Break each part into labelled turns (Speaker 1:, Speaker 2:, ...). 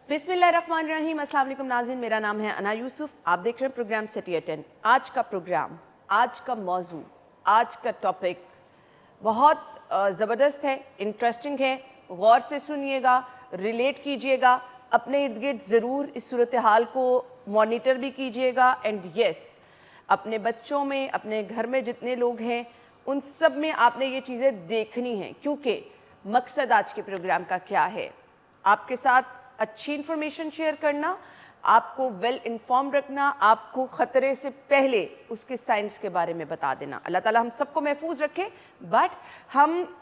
Speaker 1: बिस्मिल्लाहिर्रहमानिर्रहीम। अस्सलाम वालेकुम नाज़रीन, मेरा नाम है अना यूसुफ। आप देख रहे हैं प्रोग्राम सिटी अटेंड। आज का प्रोग्राम, आज का मौजू, आज का टॉपिक बहुत ज़बरदस्त है, इंटरेस्टिंग है। गौर से सुनिएगा, रिलेट कीजिएगा, अपने इर्द गिर्द ज़रूर इस सूरत हाल को मॉनिटर भी कीजिएगा। एंड यस, अपने बच्चों में, अपने घर में जितने लोग हैं उन सब में आपने ये चीज़ें देखनी हैं, क्योंकि मकसद आज के प्रोग्राम का क्या है? आपके साथ अच्छी इन्फॉर्मेशन शेयर करना, आपको वेल इन्फॉर्म रखना, आपको ख़तरे से पहले उसके साइंस के बारे में बता देना। अल्लाह ताला हम सबको महफूज रखे। बट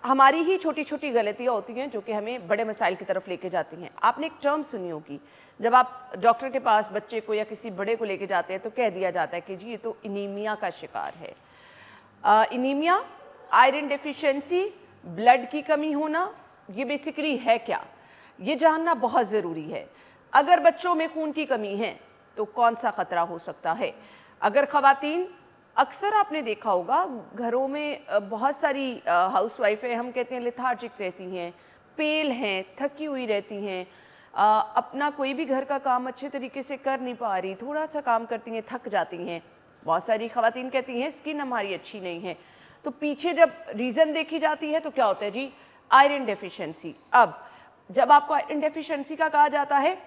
Speaker 1: हमारी ही छोटी छोटी गलतियाँ होती हैं जो कि हमें बड़े मसाइल की तरफ लेके जाती हैं। आपने एक टर्म सुनी होगी, जब आप डॉक्टर के पास बच्चे को या किसी बड़े को लेके जाते हैं तो कह दिया जाता है कि जी ये तो इनीमिया का शिकार है। इनीमिया, आयरन डेफिशिएंसी, ब्लड की कमी होना, ये बेसिकली है क्या, ये जानना बहुत ज़रूरी है। अगर बच्चों में खून की कमी है तो कौन सा ख़तरा हो सकता है? अगर ख़वातीन, अक्सर आपने देखा होगा घरों में बहुत सारी हाउस वाइफ़ें, हम कहते हैं लेथार्जिक रहती हैं, पेल हैं, थकी हुई रहती हैं, अपना कोई भी घर का काम अच्छे तरीके से कर नहीं पा रही, थोड़ा सा काम करती हैं, थक जाती हैं। बहुत सारी ख़वातीन कहती हैं स्किन हमारी अच्छी नहीं है। तो पीछे जब रीज़न देखी जाती है तो क्या होता है जी? Iron deficiency. अब जब आपको आयरन डेफिशिएंसी का कहा जाता है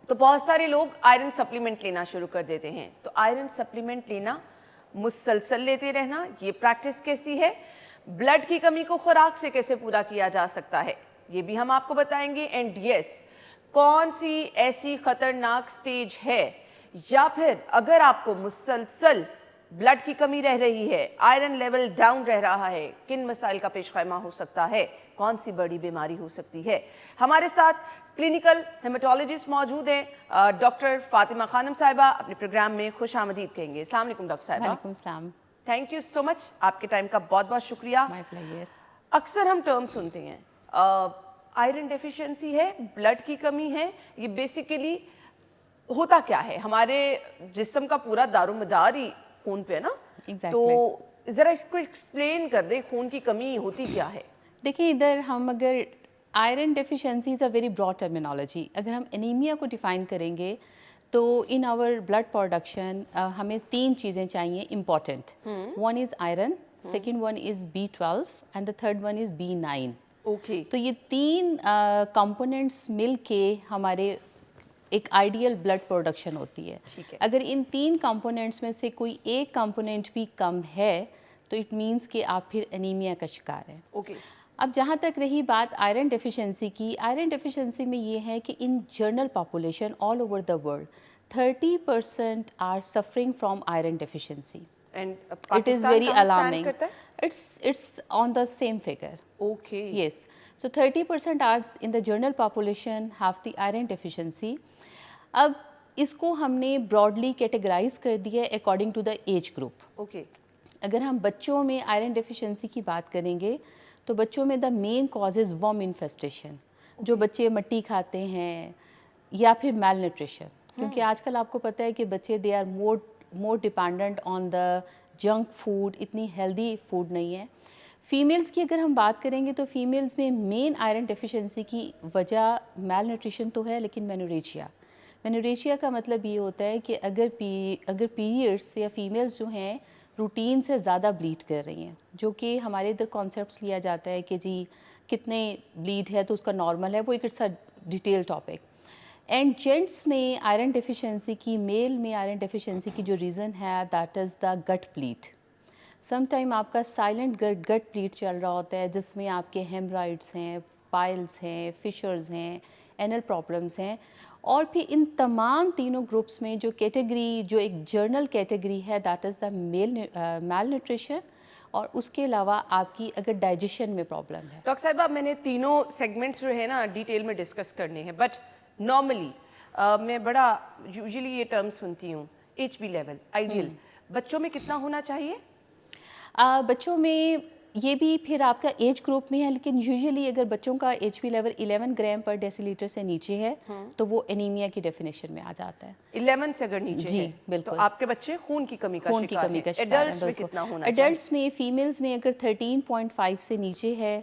Speaker 1: तो बहुत सारे लोग आयरन सप्लीमेंट लेना शुरू कर देते हैं। तो आयरन सप्लीमेंट लेना, मुसलसल लेते रहना, ये प्रैक्टिस कैसी है? ब्लड की कमी को खुराक से कैसे पूरा किया जा सकता है, ये भी हम आपको बताएंगे। एंड यस, कौन सी ऐसी खतरनाक स्टेज है, या फिर अगर आपको मुसलसल ब्लड की कमी रह रही है, आयरन लेवल डाउन रह रहा है, किन मसाइल का पेश खैमा हो सकता है, कौन सी बड़ी बीमारी हो सकती है? हमारे साथ क्लिनिकल हेमेटोलॉजिस्ट मौजूद हैं, डॉक्टर फातिमा खानम साहिबा। अपने प्रोग्राम में खुश आमदीद कहेंगे। अस्सलाम वालेकुम डॉक्टर साहिबा।
Speaker 2: वालेकुम सलाम।
Speaker 1: थैंक यू सो मच, आपके टाइम का बहुत बहुत शुक्रिया।
Speaker 2: My pleasure.
Speaker 1: अक्सर हम टर्म सुनते हैं, आयरन डेफिशिएंसी है, ब्लड की कमी है। ये बेसिकली होता क्या है? हमारे जिस्म का पूरा दारोमदार ही खून पे है ना? तो ज़रा इसको एक्सप्लेन कर दे, खून की कमी होती क्या है?
Speaker 2: देखिए, इधर हम अगर iron deficiency is a very broad terminology, अगर हम एनीमिया को डिफ़ाइन करेंगे तो इन आवर ब्लड प्रोडक्शन हमें 3 चीज़ें चाहिए important. One is iron, second one is B12 and the third one is B9।
Speaker 1: Okay.
Speaker 2: तो ये 3 कंपोनेंट्स मिल के हमारे एक आइडियल ब्लड प्रोडक्शन होती है।
Speaker 1: ठीक है।
Speaker 2: अगर इन 3 कंपोनेंट्स में से कोई एक कंपोनेंट भी कम है तो इट मीन्स कि आप फिर एनीमिया का शिकार हैं।
Speaker 1: ओके।
Speaker 2: अब जहाँ तक रही बात आयरन डेफिशिएंसी की, आयरन डेफिशिएंसी में ये है कि in general population all over the world 30% are suffering from iron deficiency.
Speaker 1: And
Speaker 2: It is very alarming. It's on the same figure.
Speaker 1: Okay.
Speaker 2: Yes. So 30% are in the general population have the iron deficiency. अब इसको हमने broadly categorize कर दिया है according to the age group.
Speaker 1: Okay.
Speaker 2: अगर हम बच्चों में आयरन डेफिशिएंसी की बात करेंगे तो बच्चों में the main cause is worm infestation. जो बच्चे मट्टी खाते हैं या फिर मैल न्यूट्रिशन, क्योंकि आजकल आपको पता है कि बच्चे they are more dependent on the junk food, इतनी हेल्दी फूड नहीं है। फीमेल्स की अगर हम बात करेंगे तो फीमेल्स में मेन आयरन डेफिशिएंसी की वजह मैल न्यूट्रिशन तो है, लेकिन मेनोरेशिया का मतलब ये होता है कि अगर पीरियड्स या फीमेल्स जो हैं रूटीन से ज़्यादा ब्लीड कर रही हैं, जो कि हमारे इधर कॉन्सेप्ट्स लिया जाता है कि जी कितने ब्लीड है तो उसका नॉर्मल है, वो एक it's a detail topic. And gents में आयरन डेफिशिएंसी की, मेल में आयरन डेफिशिएंसी की जो रीज़न है that is the gut bleed. Some time आपका साइलेंट गट ब्लीड चल रहा होता है जिसमें आपके हेमराइड्स हैं, पाइल्स हैं, फिशर्स हैं, एनल प्रॉब्लम्स हैं। और फिर इन तमाम तीनों ग्रुप्स में जो कैटेगरी, जो एक जर्नल कैटेगरी है that is the malnutrition, और उसके अलावा आपकी अगर डाइजेशन में प्रॉब्लम है।
Speaker 1: डॉक्टर साहिबा, मैंने तीनों सेगमेंट्स जो है ना डिटेल में डिस्कस करने हैं, बट नॉर्मली मैं बड़ा यूजुअली ये टर्म सुनती हूँ, HB लेवल आइडियल बच्चों में कितना होना चाहिए?
Speaker 2: बच्चों में ये भी फिर आपका एज ग्रुप में है, लेकिन यूजुअली अगर बच्चों का HP लेवल 11 ग्राम पर डेसीलीटर से नीचे है तो वो एनीमिया की डेफिनेशन में आ जाता है।
Speaker 1: 11 से अगर नीचे
Speaker 2: जी,
Speaker 1: है
Speaker 2: बिल्कुल।
Speaker 1: तो आपके बच्चे खून की कमी का
Speaker 2: खून की
Speaker 1: शिकार
Speaker 2: कमी
Speaker 1: हैं।
Speaker 2: का शिकार
Speaker 1: एडल्ट्स
Speaker 2: हैं,
Speaker 1: में
Speaker 2: बिल्कुल।
Speaker 1: कितना होना चाहिए?
Speaker 2: एडल्ट्स में, फीमेल्स में अगर 13.5 से नीचे है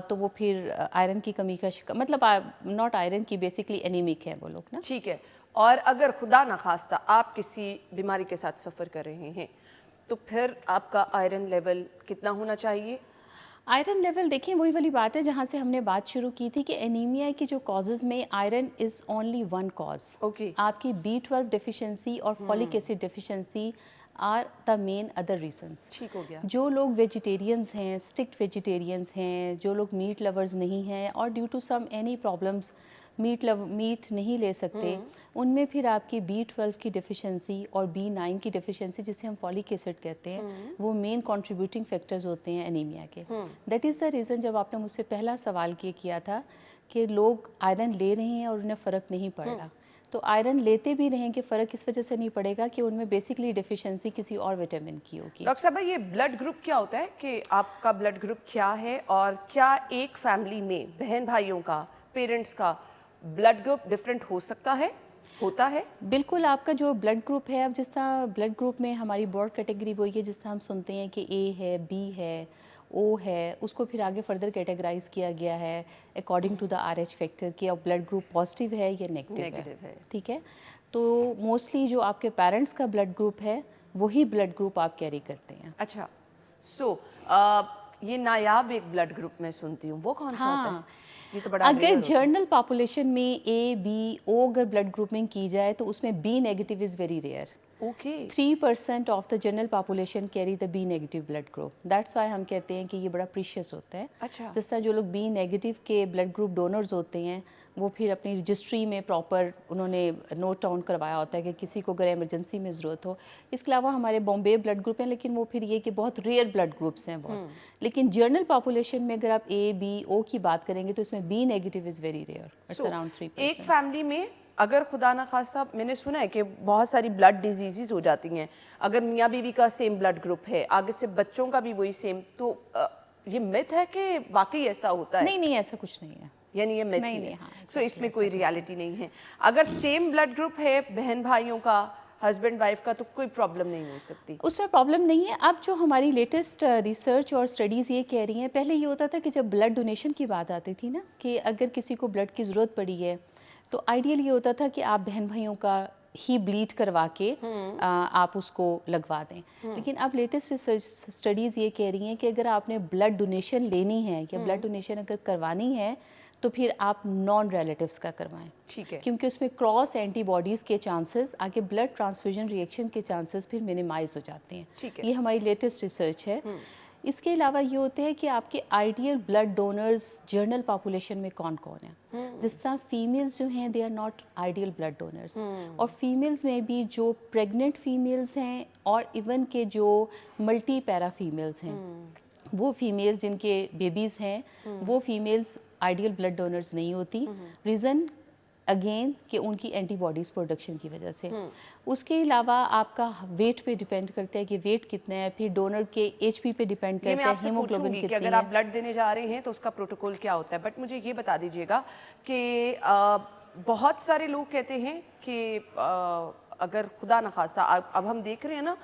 Speaker 2: तो वो फिर आयरन की कमी का शिकार, मतलब नॉट आयरन की, बेसिकली एनीमिक है वो लोग ना।
Speaker 1: ठीक है। और अगर खुदा न खास्ता आप किसी बीमारी के साथ सफ़र कर रहे हैं तो फिर आपका आयरन लेवल कितना होना चाहिए?
Speaker 2: आयरन लेवल देखिए, वही वाली बात है जहाँ से हमने बात शुरू की थी कि एनीमिया की जो कॉजेज़ में iron is only one cause.
Speaker 1: Okay.
Speaker 2: आपकी B12 डेफिशिएंसी और folic acid deficiency are the main other reasons.
Speaker 1: ठीक हो गया।
Speaker 2: जो लोग वेजिटेरियंस हैं, स्ट्रिक्ट वेजिटेरियंस हैं, जो लोग मीट लवर्स नहीं हैं और due to some any problems meat नहीं ले सकते, उनमें फिर आपकी B12 की डेफिशिएंसी और B9 की डेफिशिएंसी, जिसे हम फॉलिक एसिड कहते हैं, वो मेन कंट्रीब्यूटिंग फैक्टर्स होते हैं एनीमिया के। दैट इज़ द रीज़न जब आपने मुझसे पहला सवाल किया था कि लोग आयरन ले रहे हैं और उन्हें फ़र्क नहीं पड़ रहा, तो आयरन लेते भी रहेंगे, फ़र्क इस वजह से नहीं पड़ेगा कि उनमें बेसिकली डेफिशिएंसी किसी और विटामिन की होगी।
Speaker 1: डॉक्टर साहब, ये ब्लड ग्रुप क्या होता है कि आपका ब्लड ग्रुप क्या है, और क्या एक फैमिली में बहन भाइयों का, पेरेंट्स का ब्लड ग्रुप डिफरेंट हो सकता है, होता है?
Speaker 2: बिल्कुल, आपका जो ब्लड ग्रुप है, अब जिस तरह ब्लड ग्रुप में हमारी ब्रॉड कैटेगरी वही है, जिस तरह हम सुनते हैं कि ए है, बी है, ओ है, उसको फिर आगे फर्दर कैटेगराइज किया गया है according to the RH factor कि अब ब्लड ग्रुप पॉजिटिव है या नेगेटिव
Speaker 1: नेगेटिव है।
Speaker 2: ठीक है। तो मोस्टली जो आपके पेरेंट्स का ब्लड ग्रुप है वही ब्लड ग्रुप आप कैरी करते हैं।
Speaker 1: अच्छा। सो ये नायाब एक ब्लड ग्रुप मैं सुनती हूँ, वो कौन सा होता है?
Speaker 2: हाँ,
Speaker 1: ये तो बड़ा
Speaker 2: अगर
Speaker 1: रेयर होता है।
Speaker 2: जनरल पॉपुलेशन में A B O अगर ब्लड ग्रुपिंग की जाए तो उसमें B negative is very rare.
Speaker 1: Okay.
Speaker 2: 3% of the general population carry the B negative blood group. That's why हम कहते हैं कि ये बड़ा प्रीशियस होता है।
Speaker 1: अच्छा।
Speaker 2: जिस तरह जो लोग B नेगेटिव के ब्लड ग्रुप डोनर्स होते हैं, वो फिर अपनी रजिस्ट्री में प्रॉपर उन्होंने नोट डाउन करवाया होता है कि किसी को अगर इमरजेंसी में ज़रूरत हो। इसके अलावा हमारे बॉम्बे ब्लड ग्रुप हैं, लेकिन वो फिर ये कि बहुत रेयर ब्लड ग्रुप्स हैं बहुत। लेकिन जनरल पॉपुलेशन में अगर आप A B O की बात करेंगे तो इसमें B negative is very rare, it's
Speaker 1: So,
Speaker 2: around 3%।
Speaker 1: एक फैमिली में अगर खुदा ना खास्ता, मैंने सुना है कि बहुत सारी ब्लड डिजीजेज हो जाती हैं, अगर मियाँ बीवी का सेम ब्लड ग्रुप है, आगे से बच्चों का भी वही सेम, तो ये मिथ है कि वाकई ऐसा होता है?
Speaker 2: नहीं नहीं, ऐसा कुछ नहीं है।
Speaker 1: यानी ये मिथ
Speaker 2: नहीं,
Speaker 1: ही
Speaker 2: नहीं,
Speaker 1: है।
Speaker 2: हाँ,
Speaker 1: सो इसमें कोई रियलिटी नहीं है। अगर सेम ब्लड ग्रुप है बहन भाइयों का, हस्बैंड वाइफ का, तो कोई प्रॉब्लम नहीं हो सकती?
Speaker 2: उसमें प्रॉब्लम नहीं है। अब जो हमारी लेटेस्ट रिसर्च और स्टडीज़ ये कह रही हैं, पहले ये होता था कि जब ब्लड डोनेशन की बात आती थी ना, कि अगर किसी को ब्लड की ज़रूरत पड़ी है तो आइडियल ये होता था कि आप बहन भाइयों का ही ब्लीड करवा के आप उसको लगवा दें। लेकिन अब लेटेस्ट रिसर्च स्टडीज़ ये कह रही हैं कि अगर आपने ब्लड डोनेशन लेनी है या ब्लड डोनेशन अगर करवानी है तो फिर आप नॉन रिलेटिव्स का करवाएं,
Speaker 1: ठीक है।
Speaker 2: क्योंकि उसमें क्रॉस एंटीबॉडीज़ के चांसेस, आगे ब्लड ट्रांसफ्यूजन रिएक्शन के चांसेस फिर मिनिमाइज हो जाते हैं।
Speaker 1: ठीक है।
Speaker 2: ये हमारी लेटेस्ट रिसर्च है। इसके अलावा ये होते हैं कि आपके ideal blood donors general population में कौन कौन है। जिस तरह फीमेल्स जो हैं they are not ideal blood donors, और फीमेल्स में भी जो प्रेग्नेंट फीमेल्स हैं और इवन के जो मल्टी पैरा फीमेल्स हैं, वो फीमेल्स जिनके बेबीज़ हैं, वो फीमेल्स आइडियल ब्लड डोनर्स नहीं होती। रीज़न अगेन कि उनकी एंटीबॉडीज़ प्रोडक्शन की वजह से। उसके अलावा आपका वेट पे डिपेंड करता है कि वेट कितना है, फिर डोनर के HP पे डिपेंड
Speaker 1: ये मैं
Speaker 2: करता है
Speaker 1: आपसे
Speaker 2: हीमोग्लोबिन
Speaker 1: पूछूंगी कि
Speaker 2: कितनी
Speaker 1: अगर
Speaker 2: है।
Speaker 1: आप ब्लड देने जा रहे हैं तो उसका प्रोटोकॉल क्या होता है, बट मुझे ये बता दीजिएगा कि बहुत सारे लोग कहते हैं कि अगर खुदा न खास्ता अब हम देख रहे हैं ना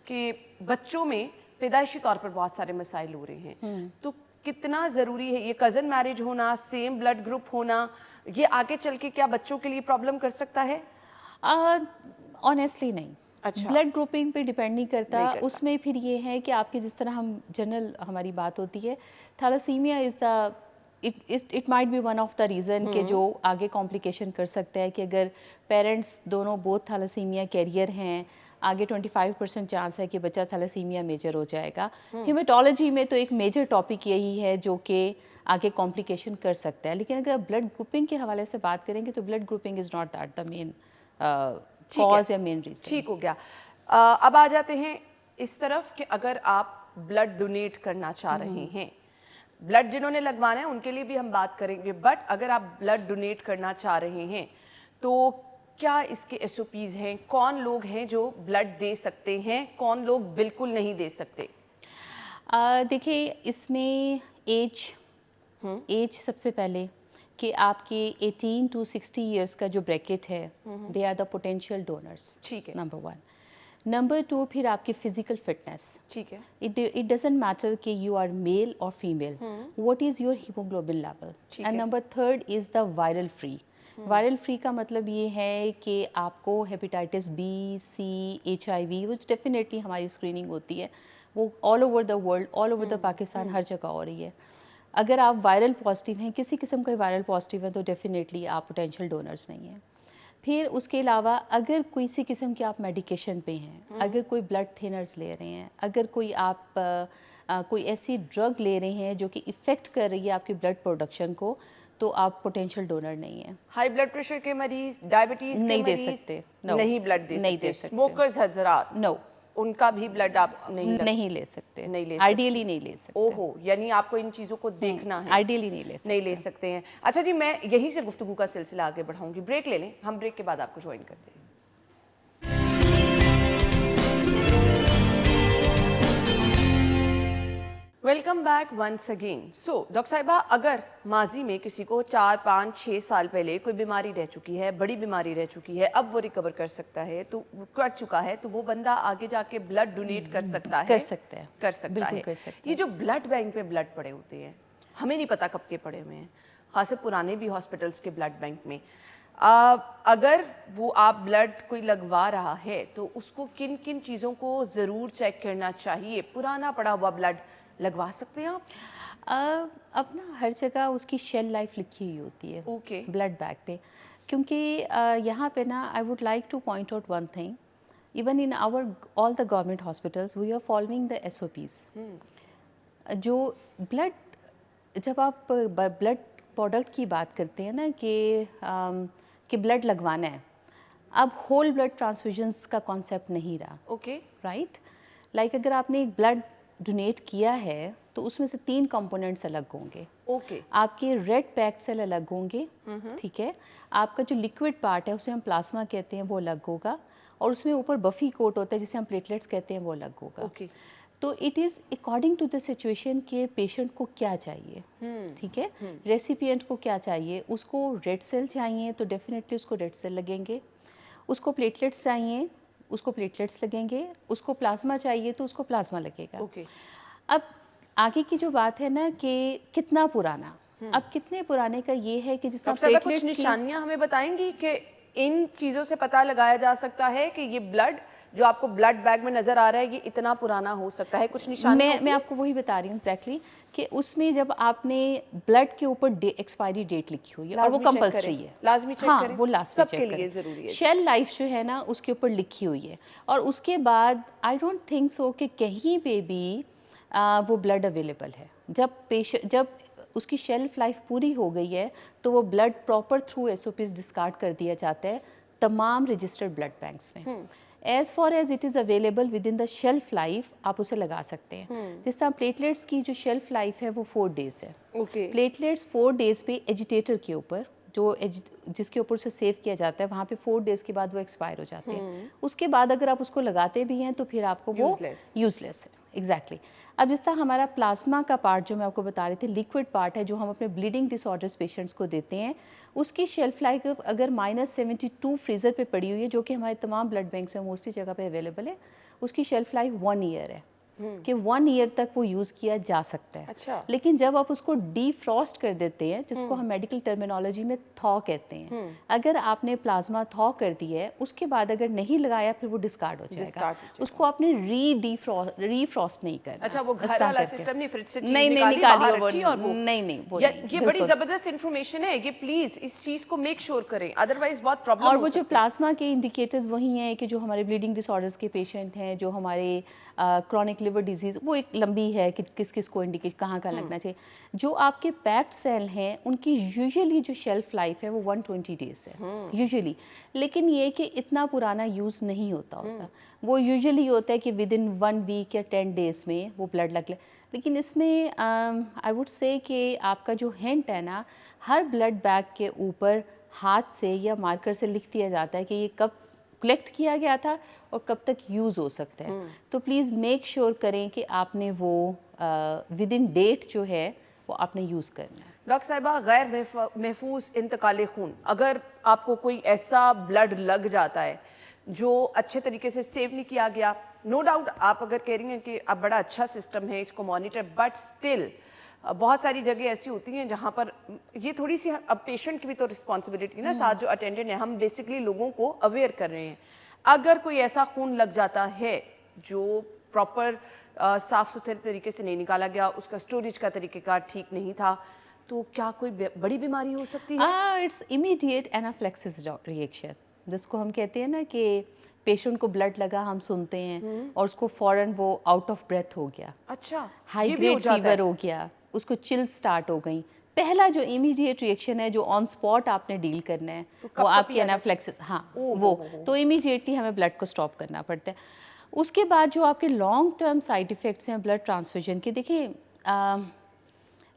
Speaker 1: कि बच्चों में पैदाइशी तौर पर बहुत सारे मसाइल हो रहे हैं, तो कितना ज़रूरी है ये कज़न मैरिज होना, सेम ब्लड ग्रुप होना, ये आगे चल के क्या बच्चों के लिए प्रॉब्लम कर सकता है?
Speaker 2: ऑनेस्टली नहीं।
Speaker 1: अच्छा।
Speaker 2: ब्लड ग्रुपिंग पे डिपेंड नहीं करता।
Speaker 1: नहीं करता।
Speaker 2: उसमें फिर ये है कि आपके जिस तरह हम जनरल हमारी बात होती है, thalassaemia is the it might be one of the reason कि जो आगे कॉम्प्लिकेशन कर सकता है कि अगर पेरेंट्स दोनों बोथ थैलासीमिया कैरियर हैं, आगे 25% चांस है कि बच्चा थैलासीमिया मेजर हो जाएगा। हेमेटोलॉजी में तो एक मेजर टॉपिक यही है जो कि आगे कॉम्प्लिकेशन कर सकता है। लेकिन अगर आप ब्लड ग्रुपिंग के हवाले से बात करेंगे तो blood grouping is not that the main cause या मेन रीज़न।
Speaker 1: ठीक हो गया। अब आ जाते हैं इस तरफ कि अगर आप ब्लड डोनेट करना चाह रहे हैं, ब्लड जिन्होंने लगवाना है उनके लिए भी हम बात करेंगे, बट अगर आप ब्लड डोनेट करना चाह रहे हैं तो क्या इसके SOPs हैं? कौन लोग हैं जो ब्लड दे सकते हैं, कौन लोग बिल्कुल नहीं दे सकते?
Speaker 2: देखिए इसमें एज सबसे पहले कि आपके 18 to 60 इयर्स का जो ब्रैकेट है, they are the potential donors,
Speaker 1: ठीक है,
Speaker 2: नंबर 1. नंबर 2, फिर आपकी फिजिकल फिटनेस.
Speaker 1: ठीक है,
Speaker 2: It doesn't matter कि you are male or female. What is your hemoglobin level?
Speaker 1: ठीक
Speaker 2: And
Speaker 1: है.
Speaker 2: number 3 is the viral free. Viral free का मतलब ये है कि आपको हेपेटाइटिस बी, सी, HIV, वो डेफिनेटली हमारी स्क्रीनिंग होती है, वो all over the world, all over the Pakistan, हर जगह हो रही है. अगर आप वायरल पॉजिटिव हैं, किसी किस्म का वायरल पॉजिटिव है, तो डेफिनेटली आप पोटेंशियल डोनर्स नहीं हैं. फिर उसके अलावा अगर किसी किस्म के आप मेडिकेशन पे हैं, अगर कोई ब्लड थिनर्स ले रहे हैं, अगर कोई आप कोई ऐसी ड्रग ले रहे हैं जो कि इफ़ेक्ट कर रही है आपकी ब्लड प्रोडक्शन को, तो आप पोटेंशियल डोनर नहीं हैं.
Speaker 1: हाई ब्लड प्रेशर के मरीज, डायबिटीज के
Speaker 2: नहीं दे
Speaker 1: मरीज
Speaker 2: सकते, no.
Speaker 1: नहीं ब्लड दे
Speaker 2: नहीं
Speaker 1: सकते.
Speaker 2: दे सकते.
Speaker 1: स्मोकर्स हजरात,
Speaker 2: नो,
Speaker 1: उनका भी ब्लड आप
Speaker 2: नहीं ले सकते,
Speaker 1: नहीं ले सकते.
Speaker 2: आइडियली नहीं ले सकते.
Speaker 1: ओहो, यानी आपको इन चीज़ों को देखना है,
Speaker 2: आइडियली नहीं ले सकते.
Speaker 1: नहीं ले सकते हैं. अच्छा जी, मैं यहीं से गुफ्तगू का सिलसिला आगे बढ़ाऊंगी. ब्रेक ले लें, हम ब्रेक के बाद आपको ज्वाइन करते हैं. Welcome back once again. So doctor साहिबा, अगर माजी में किसी को 4, 5, 6 साल पहले कोई बीमारी रह चुकी है, बड़ी बीमारी रह चुकी है, अब वो रिकवर कर सकता है, तो कर चुका है, तो वो बंदा आगे जाके ब्लड डोनेट कर सकता है,
Speaker 2: कर सकता है,
Speaker 1: कर सकता
Speaker 2: बिल्कुल
Speaker 1: है.
Speaker 2: कर सकता
Speaker 1: ये जो ब्लड बैंक पे ब्लड पड़े होते हैं, हमें नहीं पता कब के पड़े हुए हैं, खासकर पुराने भी हॉस्पिटल्स के ब्लड बैंक में. अगर वो आप ब्लड कोई लगवा रहा है, तो उसको किन किन चीज़ों को ज़रूर चेक करना चाहिए? पुराना पड़ा हुआ ब्लड लगवा सकते हैं आप?
Speaker 2: अब ना हर जगह उसकी शेल लाइफ लिखी हुई होती है
Speaker 1: ओके.
Speaker 2: ब्लड बैग पे, क्योंकि यहाँ पे ना I would like to point out one thing. Even in our all the government hospitals we are following the SOPs. जो ब्लड, जब आप ब्लड प्रोडक्ट की बात करते हैं ना कि ब्लड लगवाना है, अब होल ब्लड ट्रांसफ्यूजन्स का कॉन्सेप्ट नहीं रहा.
Speaker 1: ओके.
Speaker 2: राइट, लाइक अगर आपने एक ब्लड डोनेट किया है तो उसमें से 3 कंपोनेंट्स अलग होंगे.
Speaker 1: ओके.
Speaker 2: आपके रेड पैक्ड सेल अलग होंगे, ठीक है. आपका जो लिक्विड पार्ट है उसे हम प्लाज्मा कहते हैं, वो अलग होगा, और उसमें ऊपर बफी कोट होता है जिसे हम प्लेटलेट्स कहते हैं, वो अलग होगा.
Speaker 1: ओके.
Speaker 2: तो it is according to the situation के पेशेंट को क्या चाहिए, ठीक है. रेसिपिएंट को क्या चाहिए, उसको रेड सेल चाहिए तो डेफिनेटली उसको रेड सेल लगेंगे, उसको प्लेटलेट्स चाहिए उसको प्लेटलेट्स लगेंगे, उसको प्लाज्मा चाहिए तो उसको प्लाज्मा लगेगा.
Speaker 1: ओके.
Speaker 2: अब आगे की जो बात है ना कि कितना पुराना, अब कितने पुराने का ये है कि जिस तरह
Speaker 1: डॉक्टर साहब, कुछ
Speaker 2: प्लेटलेट्स की
Speaker 1: निशानियां हमें बताएंगी कि इन चीज़ों से पता लगाया जा सकता है कि ये ब्लड जो आपको ब्लड बैग में नजर आ रहा है ये इतना पुराना हो सकता है? कुछ निशानियां
Speaker 2: मैं आपको वही बता रही हूँ एग्जैक्टली कि उसमें जब आपने ब्लड के ऊपर एक्सपायरी डेट लिखी हुई है और वो कंपलसरी है,
Speaker 1: लाजमी चेक
Speaker 2: हाँ,
Speaker 1: करें,
Speaker 2: वो लास्ट में
Speaker 1: सबके
Speaker 2: चेक
Speaker 1: लिए
Speaker 2: करें.
Speaker 1: ज़रूरी है.
Speaker 2: शेल लाइफ जो है ना उसके ऊपर लिखी हुई है, और उसके बाद आई डोंट थिंक सो कि कहीं पे भी वो ब्लड अवेलेबल है. जब उसकी शेल्फ लाइफ पूरी हो गई है तो वो blood proper through SOPs discard कर दिया जाता है तमाम रजिस्टर्ड ब्लड बैंक्स में. As far as it is available within the shelf life आप उसे लगा सकते हैं. जिस तरह प्लेटलेट्स की जो शेल्फ लाइफ है वो 4 डेज़ है.
Speaker 1: ओके.
Speaker 2: प्लेटलेट्स 4 डेज़ पे एजिटेटर के ऊपर जिसके ऊपर उसे सेव किया जाता है वहाँ पे 4 डेज़ के बाद वो एक्सपायर हो जाते हैं. उसके बाद अगर आप उसको लगाते भी हैं तो फिर आपको वो यूजलेस है. एग्जैक्टली. अब जिस तरह हमारा प्लाज्मा का पार्ट जो मैं आपको बता रही थी, लिक्विड पार्ट है जो हम अपने ब्लीडिंग डिसऑर्डर्स पेशेंट्स को देते हैं, उसकी शेल्फ लाइफ अगर -72 फ्रीज़र पे पड़ी हुई है, जो कि हमारे तमाम ब्लड बैंक्स में मोस्टली जगह पे अवेलेबल है, उसकी शेल्फ लाइफ 1 ईयर है कि 1 ईयर तक वो यूज़ किया जा सकता है.
Speaker 1: अच्छा.
Speaker 2: लेकिन जब आप उसको डीफ्रॉस्ट कर देते हैं, जिसको हम मेडिकल टर्मिनोलॉजी में थॉ कहते हैं, अगर आपने प्लाज्मा थॉ कर दिया है उसके बाद अगर नहीं लगाया फिर वो डिस्कार्ड हो जाएगा. उसको आपने रीफ्रॉस्ट नहीं करना.
Speaker 1: अच्छा, वो घर वाला सिस्टम नहीं, फ्रिज से चीज
Speaker 2: नहीं
Speaker 1: निकाली
Speaker 2: निकालिए
Speaker 1: बाहर रखी और वो
Speaker 2: नहीं वो
Speaker 1: ये बड़ी जबरदस्त इंफॉर्मेशन है. ये प्लीज इस चीज को मेक श्योर करें, अदरवाइज बहुत प्रॉब्लम.
Speaker 2: और वो जो प्लाज्मा के इंडिकेटर्स वही हैं कि जो हमारे ब्लीडिंग डिसऑर्डर्स के पेशेंट हैं, जो हमारे क्रॉनिक लिवर डिजीज़, वो एक लंबी है कि किस किस को इंडिकेट कहाँ का लगना चाहिए. जो आपके पैक्ड सेल हैं उनकी यूजुअली जो शेल्फ लाइफ है वो 120 डेज है यूजुअली. लेकिन ये कि इतना पुराना यूज़ नहीं होता. वो यूजुअली होता है कि विद इन 1 वीक या 10 डेज में वो ब्लड लग ले. लेकिन इसमें आई वुड से कि आपका जो हिंट है ना, हर ब्लड बैग के ऊपर हाथ से या मार्कर से लिख दिया जाता है कि ये कब कलेक्ट किया गया था और कब तक यूज़ हो सकता है। तो प्लीज़ मेक श्योर करें कि आपने वो विद इन डेट जो है वो आपने यूज़ करना है।
Speaker 1: डॉक्टर साहिबा, गैर महफूज इंतकाल खून, अगर आपको कोई ऐसा ब्लड लग जाता है जो अच्छे तरीके से सेव नहीं किया गया, नो डाउट आप अगर कह रही हैं कि अब बड़ा अच्छा सिस्टम है इसको मॉनिटर, बट स्टिल बहुत सारी जगह ऐसी होती हैं जहाँ पर ये थोड़ी सी, अब पेशेंट की भी तो रिस्पॉन्सिबिलिटी ना, साथ जो अटेंडेंट है, हम बेसिकली लोगों को अवेयर कर रहे हैं। अगर कोई ऐसा खून लग जाता है जो प्रॉपर साफ सुथरे तरीके से नहीं निकाला गया, उसका स्टोरेज का तरीकेकार ठीक नहीं था, तो क्या कोई बड़ी बीमारी हो सकती है?
Speaker 2: इट्स इमीडिएट एनाफ्लेक्सिस रिएक्शन, जिसको हम कहते हैं ना कि पेशेंट को ब्लड लगा, हम सुनते हैं और उसको फौरन वो आउट ऑफ ब्रेथ हो गया,
Speaker 1: अच्छा,
Speaker 2: हाई
Speaker 1: ये भी हो
Speaker 2: ग्रेड
Speaker 1: जाता
Speaker 2: फीवर
Speaker 1: है?
Speaker 2: हो गया, उसको चिल स्टार्ट हो गई। पहला जो इमीडिएट रिएक्शन है, जो ऑन स्पॉट आपने डील करना है,
Speaker 1: तो
Speaker 2: वो
Speaker 1: कब
Speaker 2: आपकी
Speaker 1: पिया जाए?
Speaker 2: एनाफ्लेक्सिस, हाँ
Speaker 1: ओह
Speaker 2: वो,
Speaker 1: हो।
Speaker 2: तो इमीडिएटली हमें ब्लड को स्टॉप करना पड़ता है। उसके बाद जो आपके लॉन्ग टर्म साइड इफ़ेक्ट्स हैं ब्लड ट्रांसफ्यूजन के, देखिए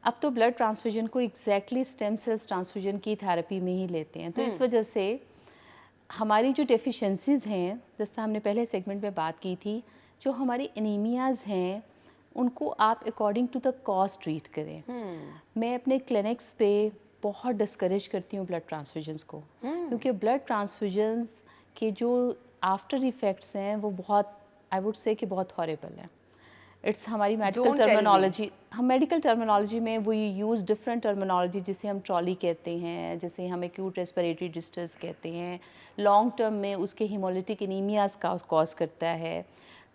Speaker 2: अब तो ब्लड ट्रांसफ्यूजन को एग्जैक्टली स्टेम सेल्स ट्रांसफ्यूजन की थेरेपी में ही लेते हैं, तो इस वजह से हमारी जो डेफिशिएंसीज़ हैं, जैसा हमने पहले सेगमेंट में बात की थी, जो हमारी एनीमियाज़ हैं उनको आप according to the cause treat करें। मैं अपने क्लिनिक्स पे बहुत डिस्करेज करती हूँ ब्लड ट्रांसफ्यूजन्स को, क्योंकि ब्लड ट्रांसफ्यूजन्स के जो आफ्टर इफ़ेक्ट्स हैं वो बहुत, आई वुड से कि बहुत हॉरिबल हैं। इट्स हमारी medical
Speaker 1: Don't tell me.
Speaker 2: Terminology, हम मेडिकल टर्मिनोलॉजी में वो यूज़ डिफरेंट टर्मिनोलॉजी, जिसे हम ट्रॉली कहते हैं, जिसे हम एक्यूट रेस्पिरेटरी डिस्ट्रेस कहते हैं, लॉन्ग टर्म में उसके हीमोलिटिक एनीमियाज का कॉज करता है।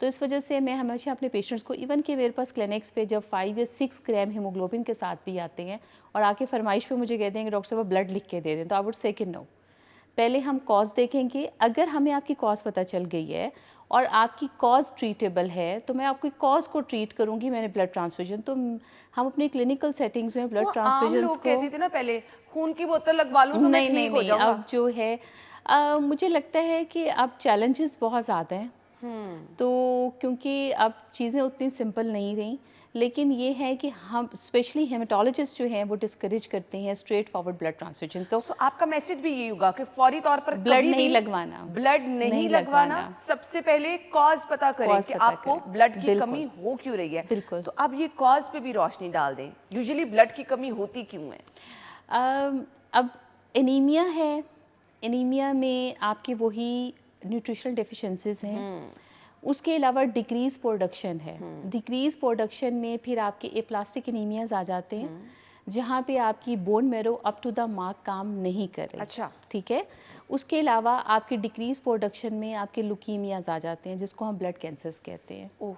Speaker 2: तो इस वजह से मैं हमेशा अपने पेशेंट्स को, इवन कि मेरे पास क्लिनिक्स पे जब 5 या 6 ग्राम हीमोग्लोबिन के साथ भी आते हैं और आके फरमाइश पे मुझे कहते हैं कि डॉक्टर साहब ब्लड लिख के दे दें, तो आई वुड से कि नो, पहले हम कॉज देखेंगे। अगर हमें आपकी कॉज पता चल गई है और आपकी कॉज ट्रीटेबल है तो मैं आपकी कॉज को ट्रीट करूंगी। मैंने ब्लड ट्रांसफ्यूजन, तो हम अपनी क्लिनिकल सेटिंग्स में ब्लड
Speaker 1: वो आम
Speaker 2: ट्रांसफ्यूजन्स
Speaker 1: लोग
Speaker 2: को,
Speaker 1: कहते थे ना पहले, खून की बोतल लगवा लूं तो मैं
Speaker 2: नहीं
Speaker 1: ठीक
Speaker 2: नहीं
Speaker 1: हो
Speaker 2: नहीं,
Speaker 1: जाऊंगा।
Speaker 2: अब जो है मुझे लगता है कि अब चैलेंजेस बहुत ज़्यादा हैं, तो क्योंकि अब चीज़ें उतनी सिंपल नहीं रहीं, लेकिन ये है कि हम स्पेशली हेमेटोलॉजिस्ट जो हैं वो डिस्करेज करते हैं स्ट्रेट फॉरवर्ड ब्लड ट्रांसफ्यूजन को।
Speaker 1: सो आपका मैसेज भी यही होगा कि फौरी तौर पर
Speaker 2: ब्लड
Speaker 1: कभी
Speaker 2: नहीं
Speaker 1: भी
Speaker 2: लगवाना,
Speaker 1: ब्लड नहीं लगवाना, सबसे पहले कॉज पता करें
Speaker 2: कॉज
Speaker 1: कि
Speaker 2: पता
Speaker 1: आपको
Speaker 2: करें।
Speaker 1: ब्लड की
Speaker 2: बिल्कुल।
Speaker 1: कमी हो क्यों रही है।
Speaker 2: बिल्कुल।
Speaker 1: तो अब ये कॉज पे भी रोशनी डाल दें, यूजुअली ब्लड की कमी होती क्यों है?
Speaker 2: अब एनीमिया है, एनीमिया में आपके वही न्यूट्रिशनल डेफिशिएंसीज हैं, उसके अलावा डिक्रीज प्रोडक्शन है। डिक्रीज प्रोडक्शन में फिर आपके एप्लास्टिक एनीमियाज आ जाते हैं, जहाँ पे आपकी bone marrow up to the mark काम नहीं कर रही।
Speaker 1: अच्छा।
Speaker 2: ठीक है। उसके अलावा आपके डिक्रीज प्रोडक्शन में आपके लुकीमियाज आ जाते हैं, जिसको हम ब्लड कैंसर्स कहते हैं,
Speaker 1: ओह,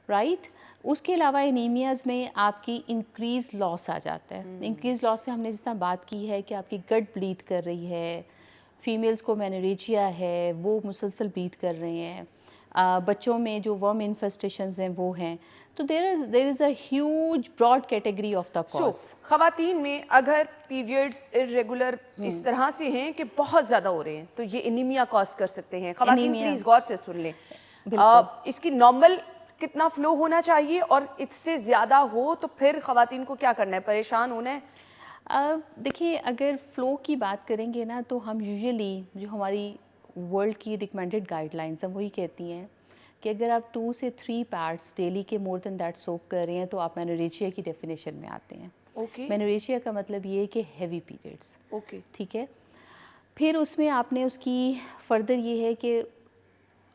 Speaker 2: राइट। उसके अलावा एनीमियाज में आपकी इंक्रीज लॉस आ जाता है। इंक्रीज लॉस में हमने जिस तरह बात की है कि आपकी गट ब्लीड कर रही है, फीमेल्स को मेनोरेजिया है, वो मुसलसल ब्लीड कर रहे हैं, बच्चों में जो वर्म इन्फेस्टेशंस हैं वो हैं। तो there is a huge broad category of the cause.
Speaker 1: खवातीन में अगर पीरियड्स इरेगुलर इस तरह से हैं कि बहुत ज़्यादा हो रहे हैं, तो ये एनीमिया कॉज कर सकते हैं। खवातीन
Speaker 2: एनीमिया।
Speaker 1: प्लीज़ गौर से सुन लें, इसकी नॉर्मल कितना फ्लो होना चाहिए, और इससे ज़्यादा हो तो फिर खवातीन को क्या करना है, परेशान होना है?
Speaker 2: देखिए, अगर फ़्लो की बात करेंगे ना, तो हम यूजुअली जो हमारी वर्ल्ड की रिकमेंडेड गाइडलाइंस हैं वही कहती हैं कि अगर आप 2 से 3 पैड्स डेली के मोर देन दैट सोक कर रहे हैं तो आप मेनोरेजिया की डेफिनेशन में आते हैं।
Speaker 1: ओके
Speaker 2: मेनोरेजिया का मतलब ये है कि हैवी पीरियड्स।
Speaker 1: ओके।
Speaker 2: ठीक है। फिर उसमें आपने उसकी फर्दर ये है कि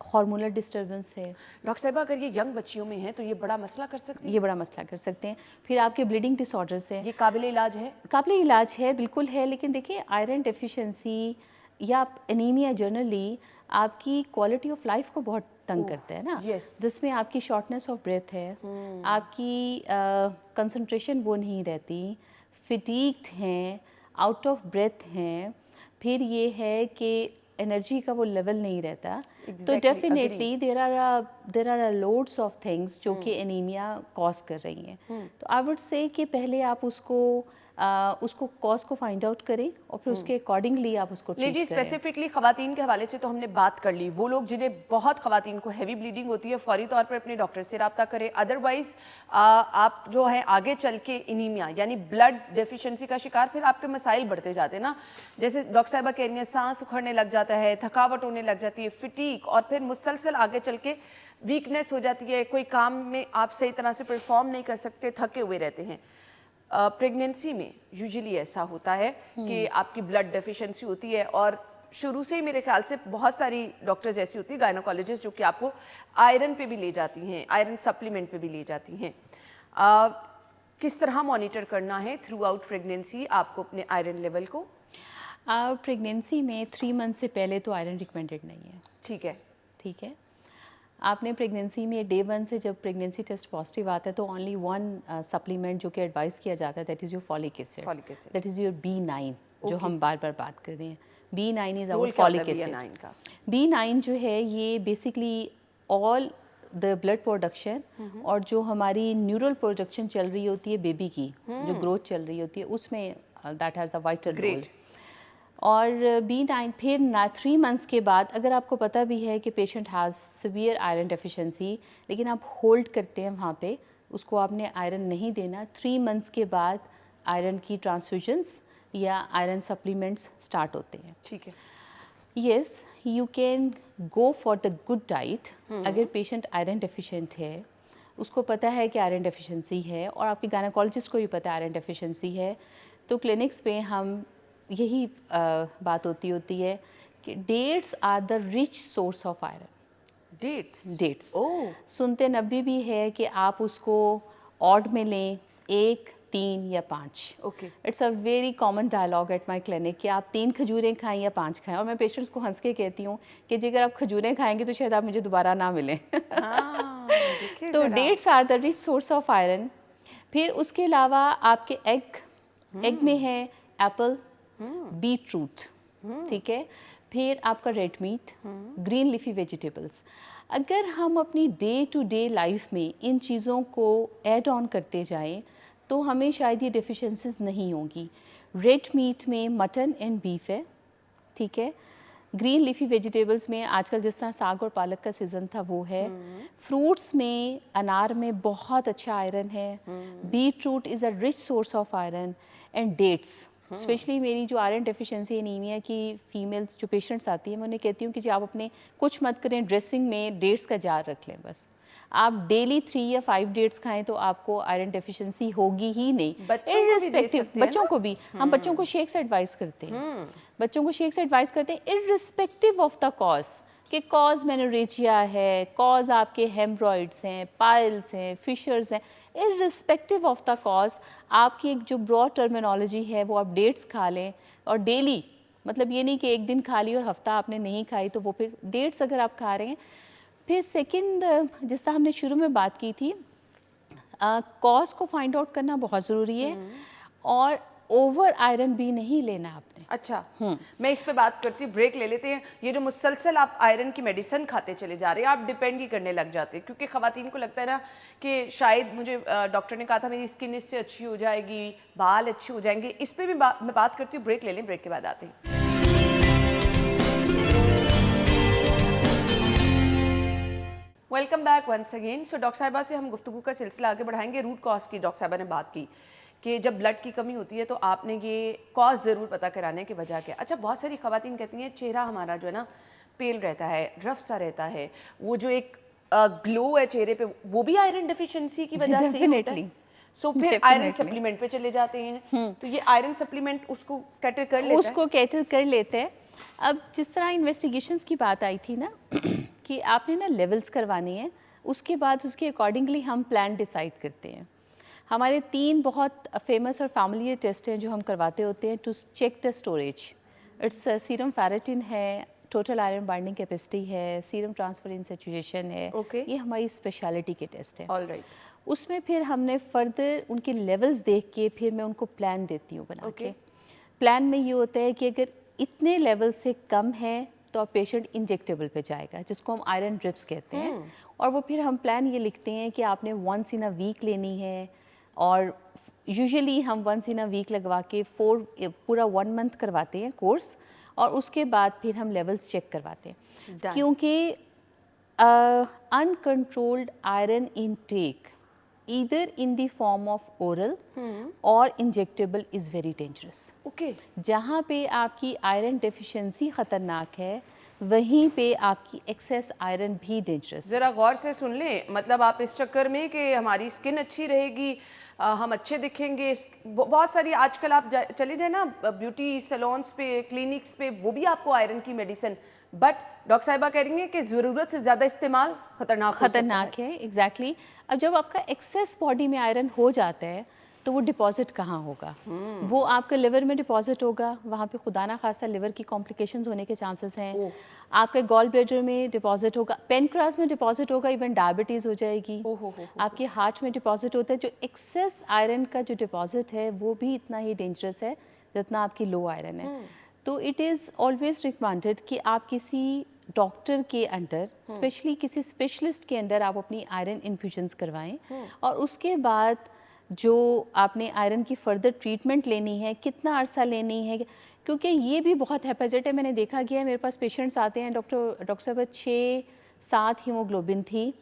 Speaker 2: हार्मोनल डिस्टर्बेंस है,
Speaker 1: डॉक्टर साहिबा, अगर ये यंग बच्चियों में है तो ये बड़ा मसला कर सकती है?
Speaker 2: ये बड़ा मसला कर सकते हैं। फिर आपके ब्लीडिंग डिसऑर्डर्स है,
Speaker 1: ये काबिल इलाज है?
Speaker 2: काबिल इलाज है, बिल्कुल है। लेकिन देखिए, आयरन डेफिशिएंसी या एनीमिया जनरली आपकी क्वालिटी ऑफ लाइफ को बहुत तंग करता है ना,
Speaker 1: yes.
Speaker 2: जिसमें आपकी शॉर्टनेस ऑफ ब्रेथ है, आपकी कंसंट्रेशन वो नहीं रहती, फिटीग्ड हैं, आउट ऑफ ब्रेथ हैं, फिर ये है कि एनर्जी का वो लेवल नहीं रहता। तो definitely there are loads of things जो कि एनीमिया कॉज कर रही हैं। तो आई वुड से कि पहले आप उसको اس کو کاز کو فائنڈ آؤٹ کریں اور پھر اس کے اکارڈنگلی آپ اس کو
Speaker 1: جی
Speaker 2: ٹریٹ کریں.
Speaker 1: اسپیسیفکلی خواتین کے حوالے سے تو ہم نے بات کر لی. وہ لوگ جنہیں بہت خواتین کو ہیوی بلیڈنگ ہوتی ہے فوری طور پر اپنے ڈاکٹر سے رابطہ کریں. ادروائز آپ جو ہیں آگے چل کے انیمیا یعنی بلڈ ڈیفیشنسی کا شکار پھر آپ کے مسائل بڑھتے جاتے ہیں نا. جیسے ڈاکٹر صاحبہ کہہ رہی ہیں سانس اکھڑنے لگ جاتا ہے, تھکاوٹ ہونے لگ جاتی ہے, فٹیک, اور پھر مسلسل آگے چل کے ویکنیس ہو جاتی ہے. کوئی کام میں آپ صحیح طرح سے پرفارم نہیں کر سکتے, تھکے ہوئے رہتے ہیں. پریگننسی میں یوزلی ایسا ہوتا ہے کہ آپ کی بلڈ ڈیفیشنسی ہوتی ہے, اور شروع سے ہی میرے خیال سے بہت ساری ڈاکٹرز ایسی ہوتی ہیں گائنوکالوجسٹ جو کہ آپ کو آئرن پہ بھی لے جاتی ہیں, آئرن سپلیمنٹ پہ بھی لے جاتی ہیں. کس طرح مانیٹر کرنا ہے تھرو آؤٹ پریگننسی آپ کو اپنے آئرن لیول کو؟
Speaker 2: پریگنینسی میں 3 منتھ سے پہلے تو آئرن ریکمینڈیڈ نہیں ہے.
Speaker 1: ٹھیک ہے,
Speaker 2: ٹھیک ہے. آپ نے پریگنینسی میں ڈے 1 سے جب پریگنینسی ٹیسٹ پازیٹیو آتا ہے تو اونلی 1 سپلیمنٹ جو کہ ایڈوائز کیا جاتا ہے that is your folic acid, that is your B9 جو ہم بار بار بات کر رہے ہیں. B9 از آور فولک ایسڈ. B9 جو ہے یہ basically all the blood production اور جو ہماری نیورل پروڈکشن چل رہی ہوتی ہے بیبی کی, جو گروتھ چل رہی ہوتی ہے اس میں that has the vital role. اور B9 پھر 3 منتھس کے بعد اگر آپ کو پتہ بھی ہے کہ patient has severe iron deficiency لیکن آپ ہولڈ کرتے ہیں وہاں پہ, اس کو آپ نے آئرن نہیں دینا, 3 منتھس کے بعد آئرن کی ٹرانسفیوژنس یا آئرن سپلیمنٹس سٹارٹ ہوتے ہیں.
Speaker 1: ٹھیک ہے.
Speaker 2: Yes, you can go for the good diet. اگر پیشنٹ آئرن ڈیفیشینٹ ہے, اس کو پتہ ہے کہ آئرن ڈیفیشنسی ہے اور آپ کے گائنوکالوجسٹ کو بھی پتہ ہے آئرن ڈیفیشنسی ہے, تو کلینکس پہ ہم یہی بات ہوتی ہے کہ dates are the rich source of iron. Dates سنتے نبی بھی ہے کہ آپ اس کو آڈ میں لیں, 1, 3 یا 5. It's a very common dialogue at my clinic کہ آپ 3 کھجوریں کھائیں یا 5 کھائیں, اور میں پیشنٹس کو ہنس کے کہتی ہوں کہ جی اگر آپ کھجوریں کھائیں گے تو شاید آپ مجھے دوبارہ نہ ملیں. تو dates are the rich source of iron. پھر اس کے علاوہ آپ کے ایگ میں ہے ایپل, بیٹ روٹ, ٹھیک ہے. پھر آپ کا red meat, green leafy vegetables. اگر ہم اپنی ڈے ٹو ڈے لائف میں ان چیزوں کو ایڈ آن کرتے جائیں تو ہمیں شاید یہ ڈیفیشنسیز نہیں ہوں گی. ریڈ میٹ میں مٹن اینڈ بیف ہے, ٹھیک ہے. گرین لیفی ویجیٹیبلس میں آج کل جس طرح ساگ اور پالک کا سیزن تھا وہ ہے. فروٹس میں انار میں بہت اچھا آئرن ہے. Beetroot is a rich source of iron. And dates, especially میری جو آئرن ڈیفیشنسی انیمیا کی فیمیلس جو پیشنٹس آتی ہیں میں انہیں کہتی ہوں کہ جی آپ اپنے کچھ مت کریں, ڈریسنگ میں ڈیٹس کا جار رکھ لیں بس. آپ ڈیلی 3 یا 5 ڈیٹس کھائیں تو آپ کو آئرن ڈیفیشنسی ہوگی ہی نہیں. بچوں کو بھی ہم بچوں کو شیکس ایڈوائز کرتے ہیں, بچوں کو شیکس ایڈوائز کرتے ہیں ارسپیکٹو آف دا کاز, کہ کاز مینوریجیا ہے, کاز آپ کے ہیمرائڈس ہیں, پائلس ہیں, فشرز ہیں, ارسپیکٹو آف دا کاز آپ کی ایک جو براڈ ٹرمینالوجی ہے وہ آپ ڈیٹس کھا لیں. اور ڈیلی مطلب یہ نہیں کہ ایک دن کھا لی اور ہفتہ آپ نے نہیں کھائی تو وہ پھر ڈیٹس اگر آپ کھا رہے ہیں. پھر سیکنڈ, جس طرح ہم نے شروع میں بات کی تھی, کاز کو فائنڈ آؤٹ کرنا بہت ضروری ہے اور اوور آئرن بھی نہیں لینا آپ نے.
Speaker 1: اچھا, میں اس پہ بات کرتی ہوں, بریک لے لیتے ہیں. یہ جو مسلسل آپ آئرن کی میڈیسن کھاتے چلے جا رہے ہیں آپ ڈیپینڈ ہی کرنے لگ جاتے ہیں, کیونکہ خواتین کو لگتا ہے نا کہ شاید مجھے ڈاکٹر نے کہا تھا میری اسکن اس سے اچھی ہو جائے گی, بال اچھے ہو جائیں گے. اس پہ بھی میں بات کرتی ہوں, بریک لے لیں, بریک کے بعد آتے ہیں. Welcome back once again. So doctor صاحبہ سے ہم گفتگو کا سلسلہ آگے بڑھائیں گے. روٹ کاز کی ڈاکٹر صاحبہ نے بات کی کہ جب بلڈ کی کمی ہوتی ہے تو آپ نے یہ کاز ضرور پتہ کرانے کی وجہ کیا. اچھا, بہت ساری خواتین کہتی ہیں چہرہ ہمارا جو ہے نا پیل رہتا ہے, رف سا رہتا ہے, وہ جو ایک گلو ہے چہرے پہ وہ بھی آئرن ڈیفیشنسی کی وجہ سے ہوتا ہے. سو پھر آئرن سپلیمنٹ پہ چلے جاتے ہیں, تو یہ آئرن سپلیمنٹ اس کو کیٹر کر لیتا ہے,
Speaker 2: اس کو کیٹر کر لیتے ہیں. اب جس طرح انویسٹیگیشنز کی بات آئی تھی نا کہ آپ نے نا لیولز کروانی ہے, اس کے بعد اس کے اکارڈنگلی ہم پلان ڈیسائیڈ کرتے ہیں. ہمارے 3 بہت فیمس اور فیملیئر ٹیسٹ ہیں جو ہم کرواتے ہوتے ہیں to check the storage. It's serum ferritin ہے, ٹوٹل آئرن بائنڈنگ کیپیسٹی ہے, سیرم ٹرانسفر ان سیچوریشن ہے. یہ ہماری اسپیشلٹی کے ٹیسٹ ہیں. اس میں پھر ہم نے فردر ان کے لیولز دیکھ کے پھر میں ان کو پلان دیتی ہوں بنا کے. پلان میں یہ ہوتا ہے کہ اگر اتنے لیول سے کم ہے تو پیشنٹ انجیکٹیبل پہ جائے گا, جس کو ہم آئرن ڈرپس کہتے ہیں. اور وہ پھر ہم پلان یہ لکھتے ہیں کہ آپ نے ونس ان اے ویک لینی ہے, اور यूजुअली हम वंस इन अ वीक लगवा के पूरा 1 मंथ करवाते हैं कोर्स, और उसके बाद फिर हम लेवल्स चेक करवाते हैं।
Speaker 1: Done.
Speaker 2: क्योंकि uncontrolled iron intake either in the form of oral or injectable is very dangerous.
Speaker 1: Okay
Speaker 2: जहाँ पे आपकी आयरन डेफिशिएंसी ख़तरनाक है, वहीं पे आपकी एक्सेस आयरन भी डेंजरस।
Speaker 1: ज़रा गौर से सुन लें, मतलब आप इस चक्कर में कि हमारी स्किन अच्छी रहेगी, हम अच्छे दिखेंगे, बहुत सारी आजकल आप चले जाए ना ब्यूटी सैलून्स पे, क्लिनिक्स पे, वो भी आपको आयरन की मेडिसिन, बट डॉक्टर साहिबा कह रही हैं कि ज़रूरत से ज़्यादा इस्तेमाल खतरनाक
Speaker 2: है एग्जैक्टली। अब जब आपका एक्सेस बॉडी में आयरन हो जाता है तो वो डिपॉजिट कहाँ होगा? वो आपके लिवर में डिपॉजिट होगा, वहाँ पे खुदा ना खास्ता लिवर की कॉम्प्लिकेशंस होने के चांसेस हैं। आपके गॉल ब्लैडर में डिपॉजिट होगा, पेनक्रास में डिपॉजिट होगा, इवन डायबिटीज़ हो जाएगी। आपके हार्ट में डिपॉजिट होता है। जो एक्सेस आयरन का जो डिपॉजिट है वो भी इतना ही डेंजरस है जितना आपकी लो आयरन है। तो इट इज़ ऑलवेज रिकमेंडेड कि आप किसी डॉक्टर के अंडर, स्पेशली किसी स्पेशलिस्ट के अंडर आप अपनी आयरन इन्फ्यूजन्स करवाएं, और उसके बाद जो आपने आयरन की फर्दर ट्रीटमेंट लेनी है, कितना अरसा लेनी है, क्योंकि ये भी बहुत हैपेजेट है। मैंने देखा गया है, मेरे पास पेशेंट्स आते हैं, डॉक्टर साहब 6-7 हीमोग्लोबिन थी,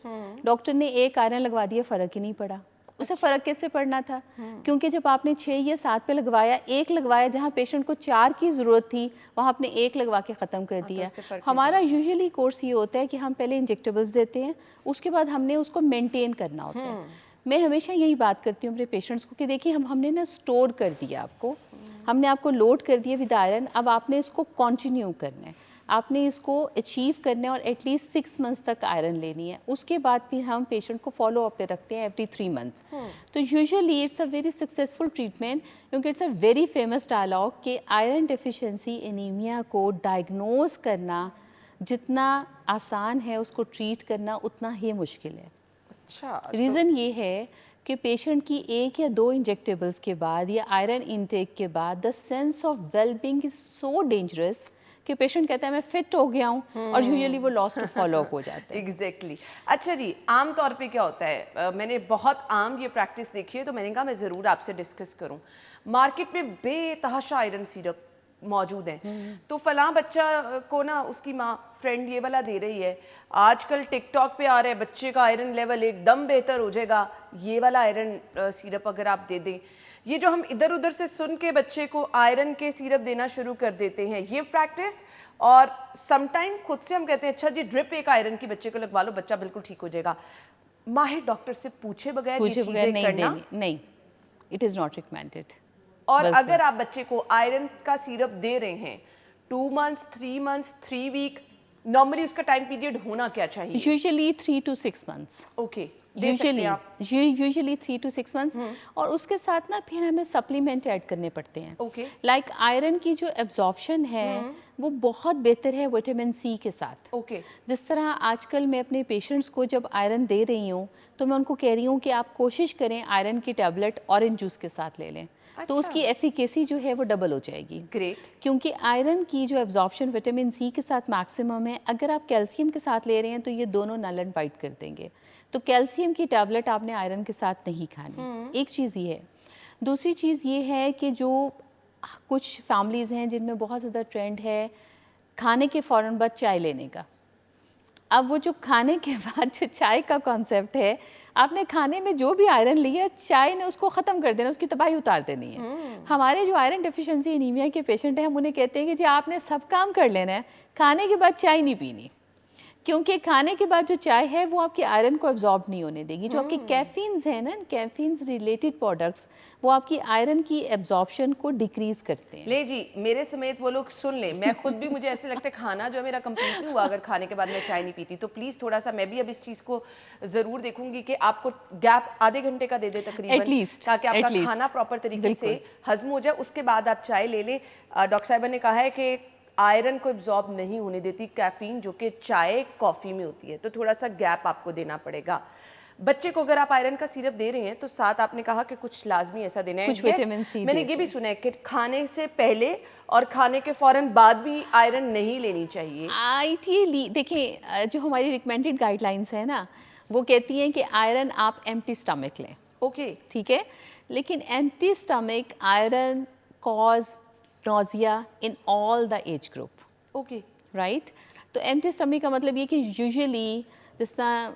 Speaker 2: डॉक्टर ने एक आयरन लगवा दिया, फ़र्क ही नहीं पड़ा। उसे फ़र्क कैसे पड़ना था? क्योंकि जब आपने 6 या 7 पे लगवाया, एक लगवाया जहाँ पेशेंट को 4 की ज़रूरत थी, वहाँ आपने एक लगवा के ख़त्म कर दिया। हमारा यूजुअली कोर्स ये होता है कि हम पहले इंजेक्टेबल्स देते हैं, उसके बाद हमने उसको मेंटेन करना होता है। मैं हमेशा यही बात करती हूँ अपने पेशेंट्स को कि देखिए हमने ना स्टोर कर दिया आपको, हमने आपको लोड कर दिया विद आयरन, अब आपने इसको कंटिन्यू करना है, आपने इसको अचीव करना है, और एटलीस्ट 6 मंथ्स तक आयरन लेनी है। उसके बाद फिर हम पेशेंट को फॉलो अप पे रखते हैं एवरी 3 मंथ्स। तो usually it's a very successful treatment, क्योंकि it's a very famous dialogue कि आयरन डेफिशिएंसी एनीमिया को डायग्नोज करना जितना आसान है, उसको ट्रीट करना उतना ही मुश्किल है।
Speaker 1: अच्छा,
Speaker 2: रीज़न ये है कि पेशेंट की 1 या 2 इंजेक्टेबल्स के बाद या आयरन इनटेक के बाद the sense of wellbeing is so dangerous कि पेशेंट कहता है मैं फिट हो गया हूँ, और यूजुअली वो लॉस्ट टू फॉलो अप हो जाता है।
Speaker 1: एग्जैक्टली। अच्छा जी, आम तौर पे क्या होता है, मैंने बहुत आम ये प्रैक्टिस देखी है, तो मैंने कहा मैं ज़रूर आपसे डिस्कस करूँ। मार्केट में बेतहाशा आयरन सिरप मौजूद हैं, तो फलां बच्चा को ना उसकी माँ फ्रेंड ये वाला दे रही है, आजकल टिकटॉक पे आ रहा है बच्चे का आयरन लेवल एकदम बेहतर हो जाएगा, ये वाला आयरन सिरप अगर आप दे दें। ये जो हम इधर उधर से सुन के बच्चे को आयरन के सिरप देना शुरू कर देते हैं, ये प्रैक्टिस, और समटाइम खुद से हम कहते हैं अच्छा जी ड्रिप एक आयरन की बच्चे को लगवा लो, बच्चा बिल्कुल ठीक हो जाएगा। माहिर डॉक्टर से पूछे बगैर ये चीजें करना
Speaker 2: नहीं, इट इज़ नॉट रिकमेंडेड।
Speaker 1: और अगर आप बच्चे को आयरन का सिरप दे रहे हैं 2 मंथ्स, 3 मंथ्स, 3 वीक, नॉर्मली उसका टाइम पीरियड होना क्या चाहिए?
Speaker 2: Usually 3 to 6 months.
Speaker 1: Okay,
Speaker 2: usually 3 to 6 months. और उसके साथ ना फिर हमें सप्लीमेंट ऐड करने पड़ते हैं।
Speaker 1: ओके,
Speaker 2: लाइक आयरन की जो एब्जॉर्प्शन है वो बहुत बेहतर है विटामिन सी के साथ।
Speaker 1: ओके,
Speaker 2: जिस तरह आजकल मैं अपने पेशेंट्स को जब आयरन दे रही हूँ तो मैं उनको कह रही हूँ कि आप कोशिश करें आयरन की टैबलेट ऑरेंज जूस के साथ ले लें, तो उसकी एफिकेसी जो है वो डबल हो जाएगी।
Speaker 1: ग्रेट।
Speaker 2: क्योंकि आयरन की जो एब्जॉर्प्शन विटामिन सी के साथ मैक्सिमम है, अगर आप कैल्शियम के साथ ले रहे हैं तो ये दोनों नल एंड वाइट कर देंगे। तो कैल्शियम की टैबलेट आपने आयरन के साथ नहीं खानी, एक चीज़ ये है। दूसरी चीज़ ये है कि जो कुछ फैमिलीज़ हैं जिनमें बहुत ज़्यादा ट्रेंड है खाने के फ़ौरन बाद चाय लेने का। अब वो जो खाने के बाद जो चाय का कॉन्सेप्ट है, आपने खाने में जो भी आयरन लिया, चाय ने उसको ख़त्म कर देना, उसकी तबाही उतार देनी है। हमारे जो आयरन डेफिशिएंसी एनीमिया के पेशेंट हैं, हम उन्हें कहते हैं कि जी आपने सब काम कर लेना है, खाने के बाद चाय नहीं पीनी, क्योंकि खाने के बाद जो चाय है वो आपकी आयरन को एब्जॉर्ब नहीं होने देगी। जो आपकी कैफीन्स हैं ना, कैफीन्स रिलेटेड प्रोडक्ट्स, वो आपकी आयरन की एब्जॉर्प्शन को डिक्रीज करते हैं।
Speaker 1: ले जी, मेरे समेत वो लोग सुन लें, मैं खुद भी, मुझे ऐसे लगता है खाना जो है मेरा कंप्लीट नहीं हुआ अगर खाने के बाद मैं चाय नहीं पीती। तो प्लीज़ थोड़ा सा मैं भी अब इस चीज़ को ज़रूर देखूंगी कि आपको गैप आधे घंटे का दे दे तकरीबन,
Speaker 2: At
Speaker 1: ताकि आपका
Speaker 2: least.
Speaker 1: खाना प्रॉपर तरीके से हजम हो जाए, उसके बाद आप चाय ले लें। डॉक्टर साहिबा ने कहा है कि आयरन को एब्जॉर्ब नहीं होने देती कैफीन, जो कि चाय कॉफ़ी में होती है, तो थोड़ा सा गैप आपको देना पड़ेगा। बच्चे को अगर आप आयरन का सिरप दे रहे हैं तो साथ आपने कहा कि कुछ लाजमी ऐसा देना है,
Speaker 2: कुछ विटामिन सी
Speaker 1: मैंने ये भी सुना है कि खाने से पहले और खाने के फौरन बाद भी आयरन नहीं लेनी चाहिए।
Speaker 2: आइडियली देखिए, जो हमारी रिकमेंडेड गाइडलाइंस है ना, वो कहती हैं कि आयरन आप एम्प्टी स्टमक लें।
Speaker 1: اوکے.
Speaker 2: ٹھیک ہے. لیکن empty stomach iron cause nausea in all the age group.
Speaker 1: Okay.
Speaker 2: Right. تو ایمٹی اسٹمک کا مطلب یہ کہ یوزلی جس طرح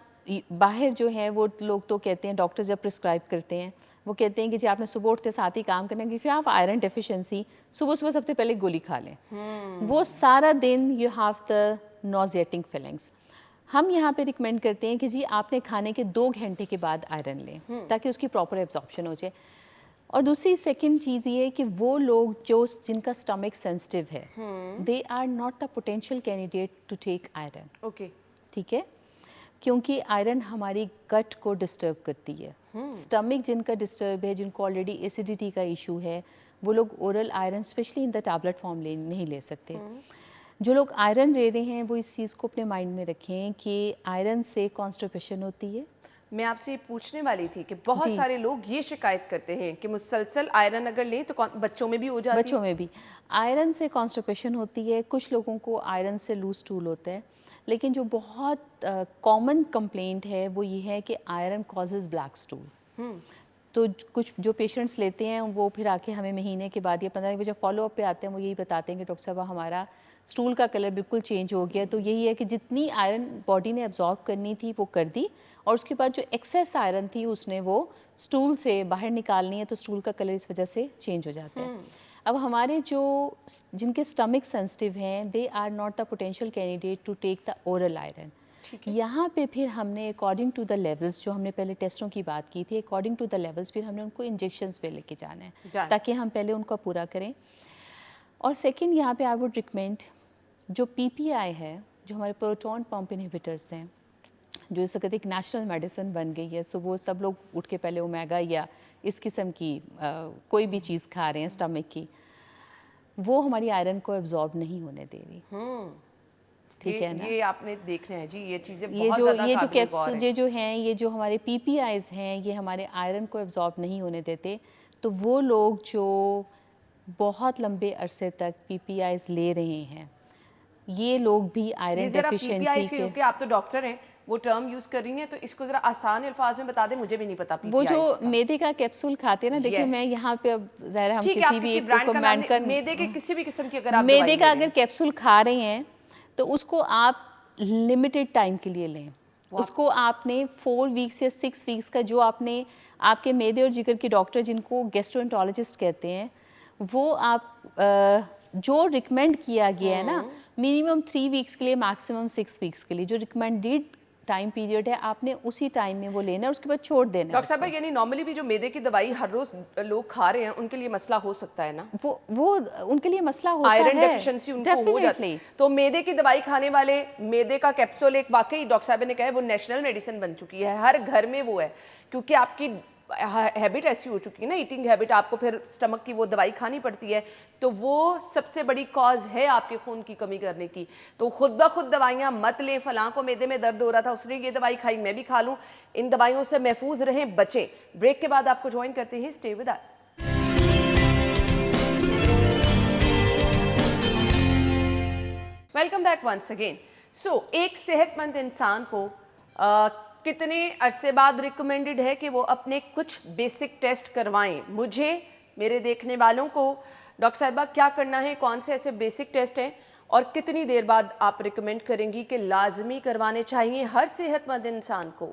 Speaker 2: باہر جو ہے وہ لوگ تو کہتے ہیں ڈاکٹر جب پرسکرائب کرتے ہیں وہ کہتے ہیں کہ جی آپ نے صبح اٹھتے ساتھ ہی کام کرنا ہے, کہ آپ آئرن ڈیفیشنسی صبح سب سے پہلے گولی کھا لیں, وہ سارا دن یو ہیو دا نوزیٹنگ فیلنگس. ہم یہاں پہ ریکمینڈ کرتے ہیں کہ جی آپ نے کھانے کے 2 گھنٹے کے بعد آئرن لیں تاکہ اس کی پراپر ایبزارپشن ہو جائے. اور دوسری سیکنڈ چیز یہ ہے کہ وہ لوگ جو جن کا اسٹمک سینسٹیو ہے they are not the potential candidate to take iron.
Speaker 1: Okay.
Speaker 2: ٹھیک ہے, کیونکہ آئرن ہماری گٹ کو ڈسٹرب کرتی ہے. اسٹمک جن کا ڈسٹرب ہے, جن کو آلریڈی ایسیڈیٹی کا ایشو ہے, وہ لوگ oral iron especially in the tablet form نہیں لے سکتے. جو لوگ آئرن لے رہے ہیں وہ اس چیز کو اپنے مائنڈ میں رکھیں کہ آئرن سے کانسٹیپیشن ہوتی ہے.
Speaker 1: میں آپ سے یہ پوچھنے والی تھی کہ بہت سارے لوگ یہ شکایت کرتے ہیں کہ مسلسل آئرن اگر لیں تو بچوں میں بھی ہو جاتی ہے.
Speaker 2: بچوں میں بھی آئرن سے کانسٹیپیشن ہوتی ہے. کچھ لوگوں کو آئرن سے لوز اسٹول ہوتا ہے, لیکن جو بہت کامن کمپلینٹ ہے وہ یہ ہے کہ آئرن کازز بلیک اسٹول. تو کچھ جو پیشنٹس لیتے ہیں وہ پھر آ کے ہمیں مہینے کے بعد یا 15 بجے فالو اپ پہ آتے ہیں, وہ یہی بتاتے ہیں کہ ڈاکٹر صاحب ہمارا اسٹول کا کلر بالکل چینج ہو گیا. تو یہی ہے کہ جتنی آئرن باڈی نے ایبزارب کرنی تھی وہ کر دی, اور اس کے بعد جو ایکسیس آئرن تھی اس نے وہ اسٹول سے باہر نکالنی ہے, تو اسٹول کا کلر اس وجہ سے چینج ہو جاتا ہے. اب ہمارے جن کے اسٹمک سینسٹیو ہیں they are not the potential candidate to take the oral iron. یہاں پہ پھر ہم نے اکارڈنگ ٹو دا لیولس, جو ہم نے پہلے ٹیسٹوں کی بات کی تھی, اکارڈنگ ٹو دا لیولس پھر ہم نے ان کو انجیکشنس پہ لے کے جانا ہے تاکہ ہم پہلے ان کو پورا کریں. اور سیکنڈ یہاں پہ آئی وڈ ریکمینڈ جو پی پی آئی ہے, جو ہمارے پروٹون پمپ انہیبیٹرس ہیں, جو اس وقت ایک نیشنل میڈیسن بن گئی ہے. سو وہ سب لوگ اٹھ کے پہلے اومیگا یا اس قسم کی کوئی بھی چیز کھا رہے ہیں اسٹمک کی, وہ ہماری آئرن کو ایبزارب نہیں ہونے دے رہی. ٹھیک ہے نا,
Speaker 1: یہ آپ نے دیکھنا ہے جی, یہ چیزیں بہت زیادہ قابل غور ہیں.
Speaker 2: یہ جو ہیں, یہ جو ہمارے پی پی آئیز ہیں, یہ ہمارے آئرن کو ایبزارب نہیں ہونے دیتے. تو وہ لوگ جو بہت لمبے عرصے تک پی پی آئیز لے رہے ہیں, یہ لوگ بھی آئرن ڈیفیشنسی کے,
Speaker 1: کیونکہ آپ تو ڈاکٹر ہیں, وہ ٹرم یوز کر رہی ہیں, تو اس کو ذرا آسان الفاظ میں بتا دیں, مجھے بھی نہیں پتا.
Speaker 2: وہ جو میدے کا کیپسول کھاتے ہیں نا, دیکھیے میں یہاں پہ اب ظاہر ہم کسی بھی ایک کو کمینڈ کر,
Speaker 1: میدے کے کسی بھی قسم کی اگر آپ
Speaker 2: میدے کا اگر کیپسول کھا رہے ہیں تو اس کو آپ لمیٹڈ ٹائم کے لیے لیں. اس کو آپ نے 4 ویکس یا 6 ویکس کا, جو آپ نے آپ کے میدے اور جگر کے ڈاکٹر جن کو گیسٹرونٹولوجسٹ کہتے ہیں, وہ آپ جو ریکمینڈ کیا گیا ہے نا, منیمم 3 ویکس کے لیے, میکسیمم 6 ویکس کے لیے جو ریکمینڈیڈ ٹائم پیریڈ ہے, آپ نے اسی ٹائم میں وہ لینا ہے, اس کے بعد چھوڑ دینا ہے.
Speaker 1: ڈاکٹر صاحب یعنی نارملی بھی جو میدے کی دوائی ہر روز لوگ کھا رہے ہیں ان کے لیے مسئلہ ہو سکتا ہے نا,
Speaker 2: وہ ان کے لیے مسئلہ ہوتا ہے,
Speaker 1: آئرن ڈیفیشنسی ان کو ہو جاتی ہے. تو میدے کی دوائی کھانے والے, میدے کا کیپسول ایک واقعی ڈاکٹر صاحب نے کہا ہے وہ نیشنل میڈیسن بن چکی ہے, ہر گھر میں وہ ہے, کیونکہ آپ کی ہیبٹ ایسی ہو چکی ہے نا, ایٹنگ ہیبٹ, آپ کو پھر اسٹمک کی وہ دوائی کھانی پڑتی ہے, تو وہ سب سے بڑی کاز ہے آپ کے خون کی کمی کرنے کی. تو خود بخود دوائیاں مت لیں, فلاں کو میدے میں درد ہو رہا تھا اس نے یہ دوائی کھائی میں بھی کھا لوں, ان دوائیوں سے محفوظ رہیں, بچیں. بریک کے بعد آپ کو جوائن کرتے ہیں, stay with us. Welcome back once again. So ایک صحت مند انسان کو کتنے عرصے بعد ریکمینڈڈ ہے کہ وہ اپنے کچھ بیسک ٹیسٹ کروائیں؟ مجھے, میرے دیکھنے والوں کو, ڈاکٹر صاحبہ کیا کرنا ہے, کون سے ایسے بیسک ٹیسٹ ہیں, اور کتنی دیر بعد آپ ریکمینڈ کریں گی کہ لازمی کروانے چاہیے ہر صحت مند انسان کو؟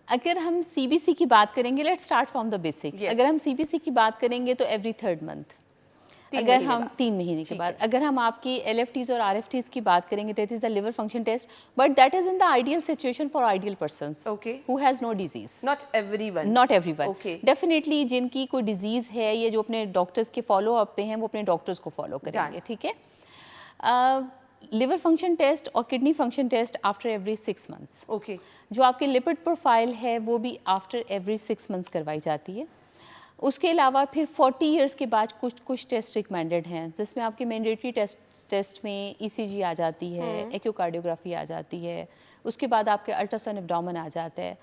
Speaker 2: اگر ہم سی بی سی کی بات کریں گے, let start from the basic. اگر ہم سی بی سی کی بات کریں گے تو ایوری 3rd منتھ, اگر ہم 3 مہینے کے بعد. اگر ہم آپ کی ایل ایف ٹیز اور آر ایف ٹیز کی بات کریں گے, that is the liver function test, but that is in the ideal situation for ideal persons who has no disease.
Speaker 1: Not every one.
Speaker 2: Not every one. Definitely جن کی کوئی disease ہے یا جو اپنے ڈاکٹرس کے فالو اپ پہ ہیں, وہ اپنے ڈاکٹرس کو فالو کریں گے. ٹھیک ہے. لیور فنکشن ٹیسٹ اور kidney function test after every 6 months.
Speaker 1: Okay.
Speaker 2: جو آپ کی لپڈ پروفائل ہے وہ بھی آفٹر ایوری 6 منتھس کروائی جاتی ہے. اس کے علاوہ پھر 40 ایئرس کے بعد کچھ ٹیسٹ ریکمینڈڈ ہیں, جس میں آپ کے مینڈیٹری ٹیسٹ میں ای سی جی آ جاتی ہے, ایکو کارڈیوگرافی آ جاتی ہے, اس کے بعد آپ کے الٹراساؤنڈ ایبڈومن آ جاتا ہے.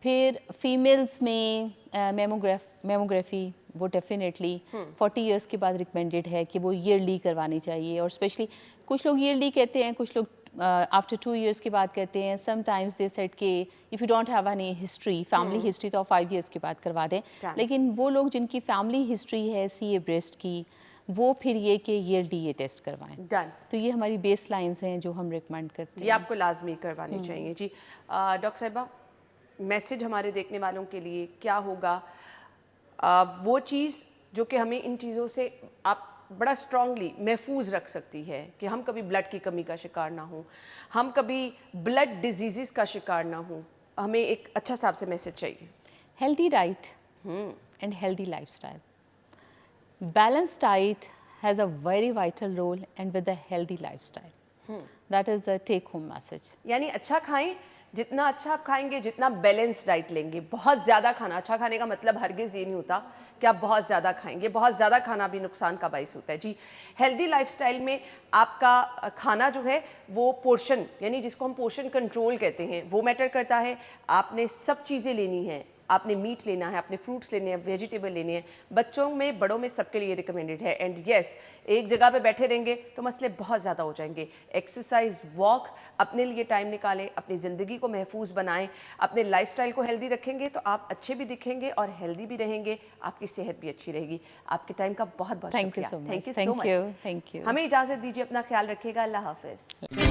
Speaker 2: پھر فیمیلز میں میموگرافی, وہ ڈیفینیٹلی 40 ایئرس کے بعد ریکمینڈڈ ہے کہ وہ ایئرلی کروانی چاہیے. اور اسپیشلی کچھ لوگ ایئرلی کہتے ہیں, کچھ لوگ آفٹر 2 ایئرس کے بعد کہتے ہیں. سم ٹائمز دے سیٹ کہ if you don't have any history, family history, تو 5 ایئرس کے بعد کروا دیں. لیکن وہ لوگ جن کی فیملی ہسٹری ہے سی اے بریسٹ کی, وہ پھر یہ کہ ایئرلی یہ ٹیسٹ کروائیں.
Speaker 1: ڈن.
Speaker 2: تو یہ ہماری بیس لائنز ہیں جو ہم ریکمینڈ کرتے ہیں.
Speaker 1: یہ آپ کو لازمی کروانے چاہیے. جی ڈاکٹر صاحبہ, میسج ہمارے دیکھنے والوں کے لیے کیا ہوگا, وہ چیز جو کہ ہمیں ان چیزوں سے آپ بڑا اسٹرانگلی محفوظ رکھ سکتی ہے کہ ہم کبھی بلڈ کی کمی کا شکار نہ ہوں, ہم کبھی بلڈ ڈیزیزز کا شکار نہ ہوں. ہمیں ایک اچھا صاحب سے میسج چاہیے.
Speaker 2: Healthy diet and healthy life style. Balance diet has a very vital role and with a healthy lifestyle. That is the take home message.
Speaker 1: یعنی اچھا کھائیں, جتنا اچھا آپ کھائیں گے جتنا بیلنس ڈائٹ لیں گے. بہت زیادہ کھانا, اچھا کھانے کا مطلب ہرگز یہ نہیں ہوتا کہ آپ بہت زیادہ کھائیں گے. بہت زیادہ کھانا بھی نقصان کا باعث ہوتا ہے. جی ہیلدی لائف سٹائل میں آپ کا کھانا جو ہے وہ پورشن, یعنی جس کو ہم پورشن کنٹرول کہتے ہیں, وہ میٹر کرتا ہے. آپ نے سب چیزیں لینی ہیں, آپ نے میٹ لینا ہے, آپ نے فروٹس لینے ہیں, ویجیٹیبل لینے ہیں. بچوں میں بڑوں میں سب کے لیے ریکمینڈڈ ہے. اینڈ یس, ایک جگہ پہ بیٹھے رہیں گے تو مسئلے بہت زیادہ ہو جائیں گے. ایکسرسائز, واک, اپنے لیے ٹائم نکالیں, اپنی زندگی کو محفوظ بنائیں, اپنے لائف سٹائل کو ہیلدی رکھیں گے تو آپ اچھے بھی دکھیں گے اور ہیلدی بھی رہیں گے, آپ کی صحت بھی اچھی رہے گی. آپ کے ٹائم کا بہت بہت
Speaker 2: Thank you
Speaker 1: شکریہ.
Speaker 2: so much.
Speaker 1: Thank you so much.
Speaker 2: Thank you.
Speaker 1: ہمیں اجازت دیجیے, اپنا خیال رکھیے گا. اللہ حافظ.